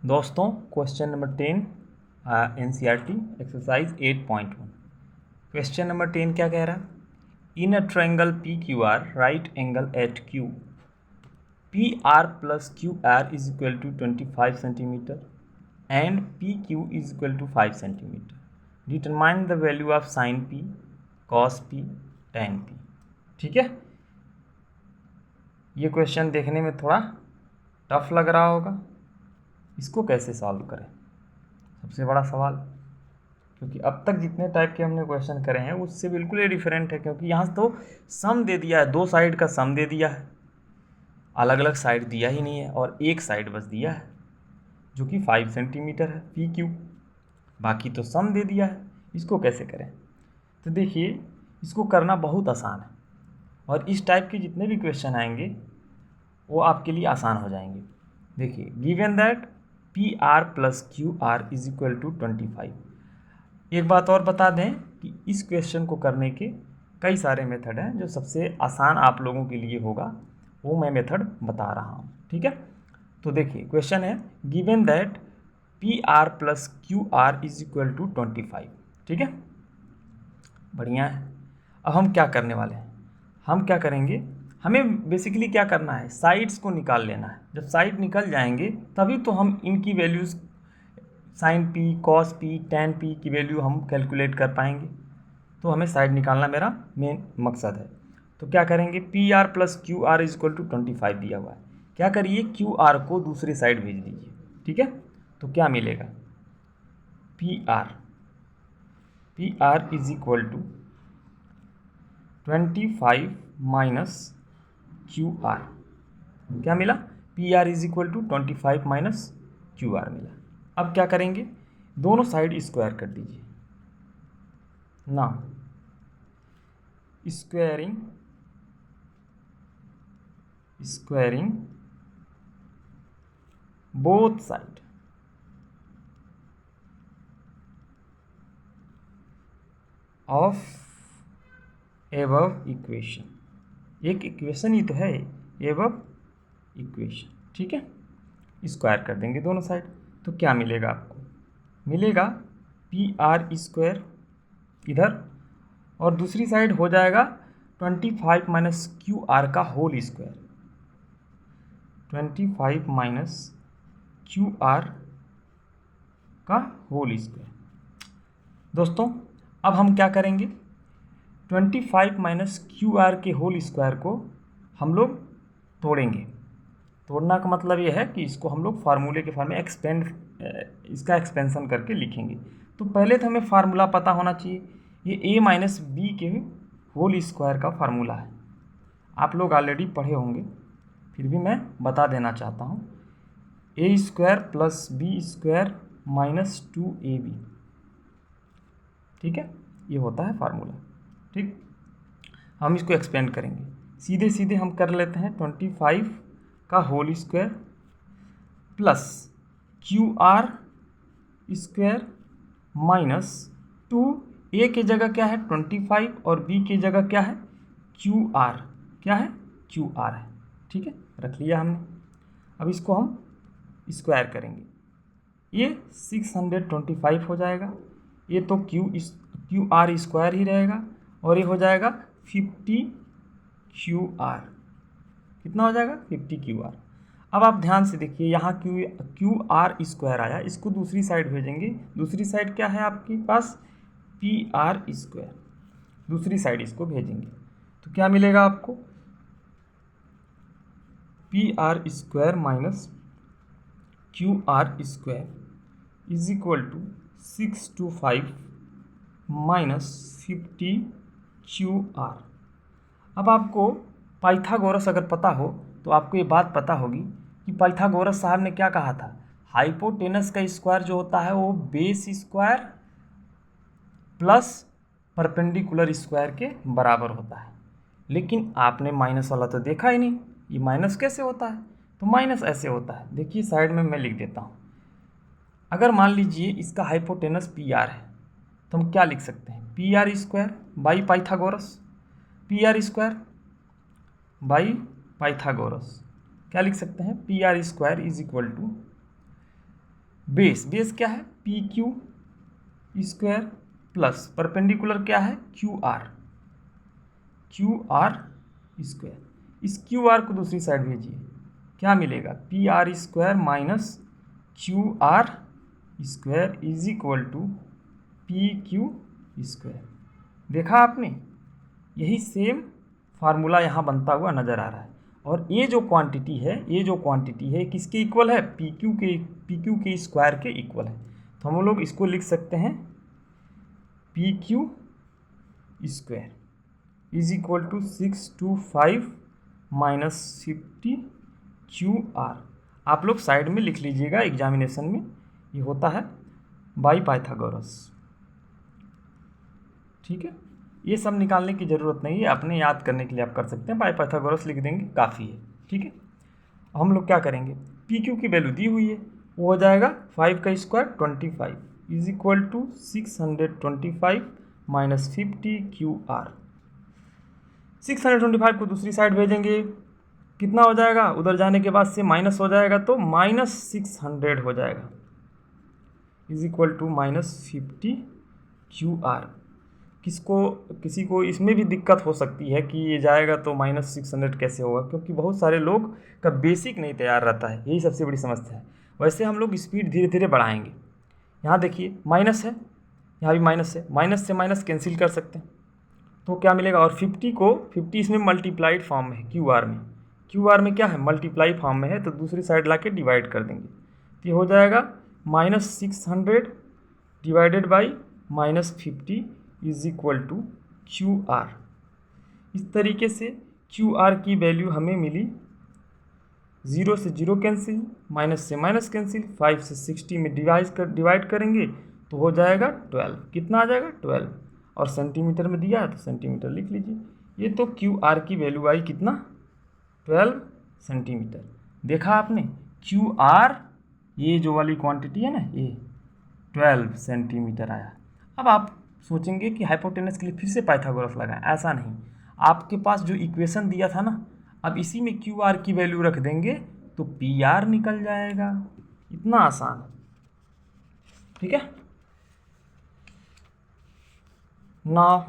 दोस्तों question number 10 NCERT exercise 8.1। Question number 10 क्या कह रहा है? In a triangle PQR right angle at Q PR plus QR is equal to 25 centimeter and PQ is equal to 5 centimeter. Determine the value of sin P, cos P, tan P। ठीक है, ये question देखने में थोड़ा tough लग रहा होगा। इसको कैसे सॉल्व करें, सबसे बड़ा सवाल, क्योंकि अब तक जितने टाइप के हमने क्वेश्चन करे हैं उससे बिल्कुल ही डिफरेंट है। क्योंकि यहाँ तो सम दे दिया है, दो साइड का सम दे दिया है, अलग अलग साइड दिया ही नहीं है, और एक साइड बस दिया है जो कि 5 सेंटीमीटर है PQ, बाकी तो सम दे दिया है। इसको कैसे करें? तो देखिए, इसको करना बहुत आसान है, और इस टाइप के जितने भी क्वेश्चन आएंगे वो आपके लिए आसान हो जाएंगे। देखिए, given that PR plus QR is equal to 25। एक बात और बता दें कि इस क्वेश्चन को करने के कई सारे मेथड हैं, जो सबसे आसान आप लोगों के लिए होगा वो मैं मेथड बता रहा हूँ। ठीक है, तो देखिए क्वेश्चन है given that PR plus QR is equal to 25। ठीक है, बढ़िया है। अब हम क्या करने वाले हैं? हम क्या करेंगे, हमें बेसिकली क्या करना है, साइड्स को निकाल लेना है। जब साइड निकल जाएंगे तभी तो हम इनकी values sine P, cos P, tan P की वैल्यू हम कैलकुलेट कर पाएंगे। तो हमें साइड निकालना मेरा मेन मकसद है। तो क्या करेंगे, PR plus QR is equal to 25 दिया हुआ है। क्या करिए, QR को दूसरी साइड भेज दीजिए। ठीक है, तो क्या मिलेगा, PR is equal to 25 minus QR। क्या मिला, PR is equal to 25 minus QR मिला। अब क्या करेंगे, दोनों साइड स्क्वायर कर दीजिए ना, squaring both side of above equation. एक इक्वेशन ही तो है एबव इक्वेशन। ठीक है, स्क्वायर कर देंगे दोनों साइड, तो क्या मिलेगा आपको, मिलेगा PR स्क्वायर इधर, और दूसरी साइड हो जाएगा 25 माइनस QR का होल स्क्वायर। 25 माइनस QR का होल स्क्वायर। दोस्तों अब हम क्या करेंगे, 25 माइनस QR के होल स्क्वायर को हम लोग तोड़ेंगे। तोड़ना का मतलब ये है कि इसको हम लोग फार्मूले के फॉर्म में इसका एक्सपेंशन करके लिखेंगे। तो पहले तो हमें फार्मूला पता होना चाहिए, ये A माइनस बी के होल स्क्वायर का फार्मूला है। आप लोग ऑलरेडी पढ़े होंगे, फिर भी मैं बता देना चाहता हूँ। A square plus B square minus 2AB। ठीक है, ये होता है फार्मूला। ठीक, हम इसको एक्सपेंड करेंगे, सीधे सीधे हम कर लेते हैं 25 का whole square plus QR square minus 2, A की जगह क्या है 25 और B की जगह क्या है QR, क्या है QR है। ठीक है, रख लिया हमने। अब इसको हम स्क्वायर करेंगे, ये 625 हो जाएगा, ये तो QR स्क्वायर ही रहेगा, और ये हो जाएगा 50 QR। कितना हो जाएगा 50 QR। अब आप ध्यान से देखिए, यहाँ QR स्क्वायर आया, इसको दूसरी साइड भेजेंगे। दूसरी साइड क्या है आपके पास, PR स्क्वायर, दूसरी साइड इसको भेजेंगे तो क्या मिलेगा आपको, PR square minus QR square is equal to 625 minus 50 QR। अब आपको पाइथागोरस अगर पता हो तो आपको ये बात पता होगी कि पाइथागोरस साहब ने क्या कहा था, हाइपोटेनस का स्क्वायर जो होता है वो base square plus perpendicular square के बराबर होता है। लेकिन आपने माइनस वाला तो देखा ही नहीं, ये माइनस कैसे होता है? तो माइनस ऐसे होता है, देखिए साइड में मैं लिख देता हूँ। अगर मान लीजिए इसका हाइपोटेनस PR है तो हम क्या लिख सकते हैं, PR square by Pythagoras, PR square by Pythagoras क्या लिख सकते हैं, PR square is equal to base क्या है, P Q square plus perpendicular क्या है, क्यू आर स्क्वायर। इस क्यू आर को दूसरी साइड भेजिए, क्या मिलेगा, P R square minus Q R square is equal to P Q square. देखा आपने, यही सेम फार्मूला यहाँ बनता हुआ नज़र आ रहा है। और ये जो क्वांटिटी है किसके इक्वल है, पी क्यू के स्क्वायर के इक्वल है। तो हम लोग इसको लिख सकते हैं P Q square is equal to 625 minus 50 Q R. आप लोग साइड में लिख लीजिएगा, एग्जामिनेशन में ये होता है बाई पाइथागोरस। ठीक है, ये सब निकालने की ज़रूरत नहीं है, अपने याद करने के लिए आप कर सकते हैं, बाई पाइथागोरस लिख देंगे काफ़ी है। ठीक है, हम लोग क्या करेंगे, पी क्यू की वैल्यू दी हुई है, वो हो जाएगा 5 का square 25 is equal to 625 minus 50 Q R. 625 को दूसरी साइड भेजेंगे, कितना हो जाएगा, उधर जाने के बाद से माइनस हो जाएगा तो माइनस 600 हो जाएगा is equal to minus 50 Q R. किसी को इसमें भी दिक्कत हो सकती है कि ये जाएगा तो माइनस 600 कैसे होगा, क्योंकि बहुत सारे लोग का बेसिक नहीं तैयार रहता है, यही सबसे बड़ी समस्या है। वैसे हम लोग स्पीड धीरे धीरे बढ़ाएंगे। यहाँ देखिए माइनस है, यहाँ भी माइनस है, माइनस से माइनस कैंसिल कर सकते हैं तो क्या मिलेगा, और 50 इसमें मल्टीप्लाइड फॉर्म में है, क्यू आर में क्या है, मल्टीप्लाई फॉर्म में है, तो दूसरी साइड ला के डिवाइड कर देंगे तो ये हो जाएगा minus 600 divided by minus 50 is equal to Q R. इस तरीके से क्यू आर की वैल्यू हमें मिली, 0 से 0 कैंसिल, माइनस से माइनस कैंसिल, 5 से 60 में डिवाइड करेंगे तो हो जाएगा 12। कितना आ जाएगा, 12। और सेंटीमीटर में दिया है तो सेंटीमीटर लिख लीजिए। ये तो क्यू आर की वैल्यू आई कितना, 12 सेंटीमीटर। देखा आपने, क्यू आर ये जो वाली क्वांटिटी है ना, ये 12 सेंटीमीटर आया। अब आप सोचेंगे कि हाइपोटेनस के लिए फिर से पाइथागोरस लगाएं, ऐसा नहीं, आपके पास जो इक्वेशन दिया था ना, अब इसी में क्यू आर की वैल्यू रख देंगे तो पी आर निकल जाएगा। इतना आसान है। ठीक है, नाउ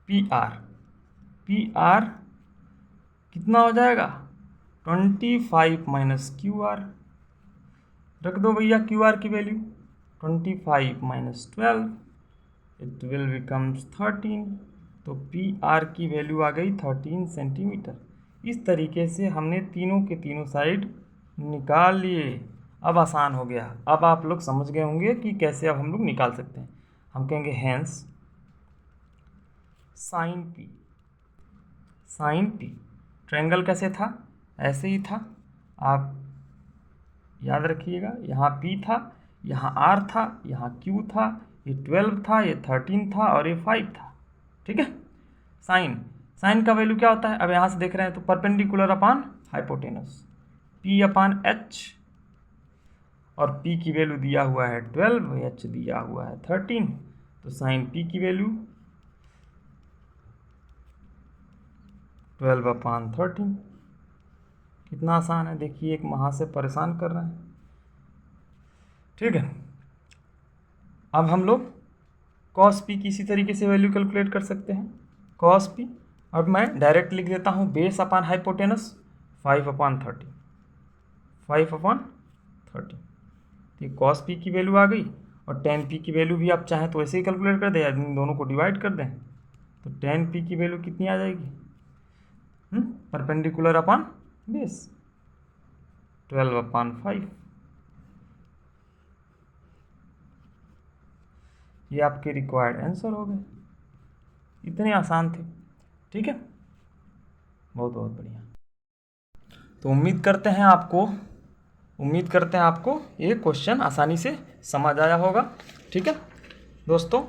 पी आर कितना हो जाएगा, 25 माइनस क्यू आर। रख दो भैया क्यू आर की value, 25 minus 12, it will becomes 13। तो पी आर की वैल्यू आ गई 13 सेंटीमीटर। इस तरीके से हमने तीनों के तीनों साइड निकाल लिए। अब आसान हो गया, अब आप लोग समझ गए होंगे कि कैसे अब हम लोग निकाल सकते हैं। हम कहेंगे हैंस साइन पी, ट्रायंगल कैसे था, ऐसे ही था, आप याद रखिएगा। यहाँ P था, यहाँ R था, यहाँ Q था, ये 12 था, ये 13 था और ये 5 था। ठीक है, साइन का वैल्यू क्या होता है, अब यहाँ से देख रहे हैं तो परपेंडिकुलर अपान हाइपोटेनस, P अपान H, और P की वैल्यू दिया हुआ है 12, H दिया हुआ है 13, तो साइन P की वैल्यू 12 अपान 13। कितना आसान है, देखिए एक महा से परेशान कर रहे हैं। ठीक है, अब हम लोग कॉस पी की इसी तरीके से वैल्यू कैलकुलेट कर सकते हैं, कॉस पी। अब मैं डायरेक्ट लिख देता हूँ बेस अपान हाइपोटेनस 5 अपान 30, 5 अपान 30। तो कॉस पी की वैल्यू आ गई, और टेन पी की वैल्यू भी आप चाहें तो ऐसे ही कैलकुलेट कर दें या इन दोनों को डिवाइड कर दें, तो टेन पी की वैल्यू कितनी आ जाएगी, परपेंडिकुलर अपान बेस 12 अपान 5। ये आपके रिक्वायर्ड आंसर हो गए, इतने आसान थे। ठीक है, बहुत बहुत बढ़िया। तो उम्मीद करते हैं आपको ये क्वेश्चन आसानी से समझ आया होगा। ठीक है दोस्तों,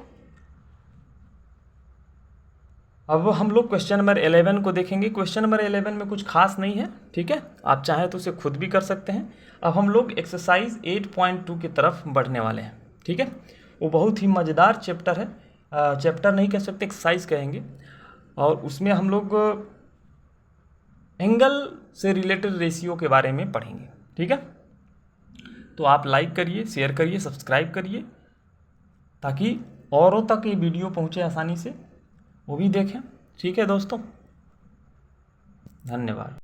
अब हम लोग क्वेश्चन नंबर 11 को देखेंगे। क्वेश्चन नंबर 11 में कुछ खास नहीं है, ठीक है, आप चाहें तो उसे खुद भी कर सकते हैं। अब हम लोग एक्सरसाइज 8.2 की तरफ बढ़ने वाले हैं। ठीक है, वो बहुत ही मज़ेदार चैप्टर है, चैप्टर नहीं कह सकते, एक्सरसाइज कहेंगे। और उसमें हम लोग एंगल से रिलेटेड रेशियो के बारे में पढ़ेंगे। ठीक है, तो आप लाइक करिए, शेयर करिए, सब्सक्राइब करिए, ताकि औरों तक ये वीडियो पहुंचे आसानी से, वो भी देखें। ठीक है दोस्तों, धन्यवाद।